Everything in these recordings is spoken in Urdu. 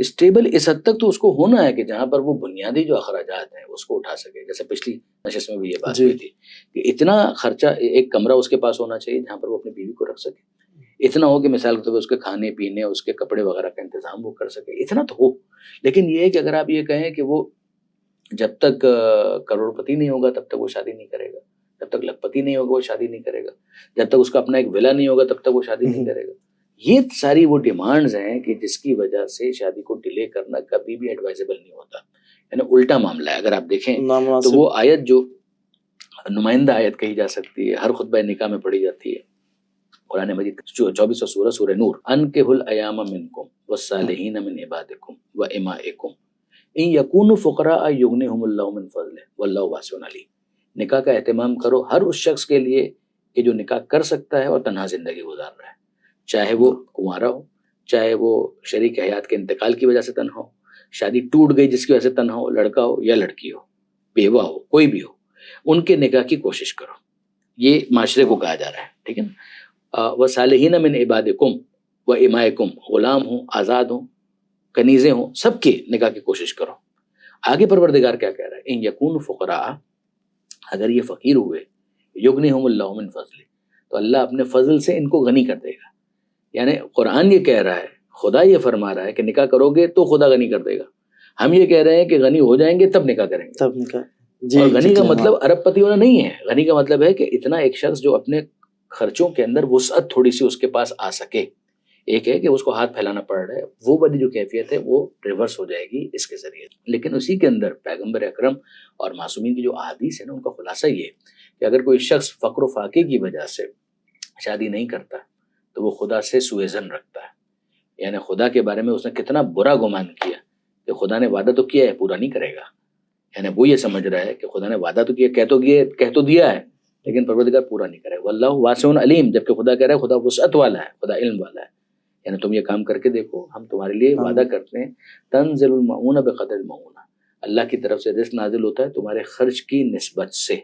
اسٹیبل اس حد تک تو اس کو ہونا ہے کہ جہاں پر وہ بنیادی جو اخراجات ہیں اس کو اٹھا سکے. جیسے پچھلی نشست میں بھی یہ بات ہوئی تھی کہ اتنا خرچہ، ایک کمرہ اس کے پاس ہونا چاہیے جہاں پر وہ اپنی بیوی کو رکھ سکے، اتنا ہو کہ مثال کے طور پر اس کے کھانے پینے، اس کے کپڑے وغیرہ کا انتظام وہ کر سکے، اتنا تو ہو. لیکن یہ ہے کہ اگر آپ یہ کہیں کہ وہ جب تک کروڑ پتی نہیں ہوگا تب تک وہ شادی نہیں کرے گا، جب تک لکھ پتی نہیں ہوگا وہ شادی نہیں کرے گا، جب تک اس کا اپنا ایک ولا نہیں ہوگا تب تک وہ شادی نہیں کرے گا. یہ ساری وہ ڈیمانڈز ہیں کہ جس کی وجہ سے شادی کو ڈیلے کرنا کبھی بھی ایڈوائزیبل نہیں ہوتا. یعنی الٹا معاملہ ہے. اگر آپ دیکھیں تو وہ آیت جو نمائندہ آیت کہی جا سکتی ہے، ہر خطبہ نکاح میں پڑھی جاتی ہے، قرآن مجید 24 سورہ سورہ نور، انکحوا الایام منکم والصالحین من عبادکم وامائکم ان یکونوا فقراء یغنیہم اللہ من فضلہ واللہ واسع علیم. نکاح کا اہتمام کرو ہر اس شخص کے لیے کہ جو نکاح کر سکتا ہے اور تنہا زندگی گزار رہا ہے، چاہے وہ کنوارا ہو، چاہے وہ شریک حیات کے انتقال کی وجہ سے تنہا ہو، شادی ٹوٹ گئی جس کی وجہ سے تنہا ہو، لڑکا ہو یا لڑکی ہو، بیوہ ہو، کوئی بھی ہو، ان کے نکاح کی کوشش کرو. یہ معاشرے کو کہا جا رہا ہے، ٹھیک ہے نا. وصالحین من عبادکم و امائکم، غلام ہوں، آزاد ہوں، کنیزیں ہوں، سب کے نکاح کی کوشش کرو. آگے پروردگار کیا کہہ رہا ہے؟ ان یکون فقراء، اگر یہ فقیر ہوئے، یغنیہم اللہ من فضلہ، تو اللہ اپنے فضل سے ان کو غنی کر دے گا. یعنی قرآن یہ کہہ رہا ہے، خدا یہ فرما رہا ہے کہ نکاح کرو گے تو خدا غنی کر دے گا. ہم یہ کہہ رہے ہیں کہ غنی ہو جائیں گے تب نکاح کریں گے. تب نکاح. اور غنی کا مطلب ارب پتی ہونا نہیں ہے. غنی کا مطلب ہے کہ اتنا ایک شخص جو اپنے خرچوں کے اندر وسعت تھوڑی سی اس کے پاس آ سکے. ایک ہے کہ اس کو ہاتھ پھیلانا پڑ رہا ہے، وہ والی جو کیفیت ہے وہ ریورس ہو جائے گی اس کے ذریعے. لیکن اسی کے اندر پیغمبر اکرم اور معصومین کی جو احادیث ہے نا، ان کا خلاصہ یہ ہے کہ اگر کوئی شخص فقر و فاقے کی وجہ سے شادی نہیں کرتا تو وہ خدا سے سوء ظن رکھتا ہے. یعنی خدا کے بارے میں اس نے کتنا برا گمان کیا کہ خدا نے وعدہ تو کیا ہے، پورا نہیں کرے گا. یعنی وہ یہ سمجھ رہا ہے کہ خدا نے وعدہ تو کیا، کہہ تو دیا ہے، لیکن پروردگار پورا نہیں کرے گا. واللہ واسع علیم، جبکہ خدا کہہ رہا ہے خدا وسعت والا ہے، خدا علم والا ہے. یعنی تم یہ کام کر کے دیکھو، ہم تمہارے لیے وعدہ کرتے ہیں. تنزل المعون بقدر المعون، اللہ کی طرف سے رزق نازل ہوتا ہے تمہارے خرچ کی نسبت سے.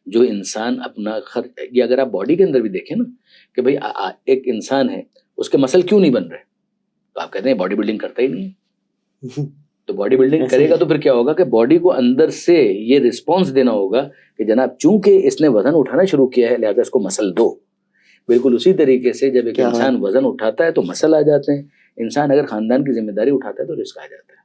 جو انسان اپنا خرچ، یہ اگر آپ باڈی کے اندر بھی دیکھیں نا کہ بھئی ایک انسان ہے، اس کے مسل کیوں نہیں بن رہے، تو آپ کہتے ہیں باڈی بلڈنگ کرتا ہی نہیں ہے. تو باڈی بلڈنگ کرے گا تو پھر کیا ہوگا کہ باڈی کو اندر سے یہ رسپانس دینا ہوگا کہ جناب چونکہ اس نے وزن اٹھانا شروع کیا ہے لہذا اس کو مسل دو. بالکل اسی طریقے سے جب ایک انسان وزن اٹھاتا ہے تو مسل آ جاتے ہیں. انسان اگر خاندان کی ذمہ داری اٹھاتا ہے تو رزق آ جاتا ہے.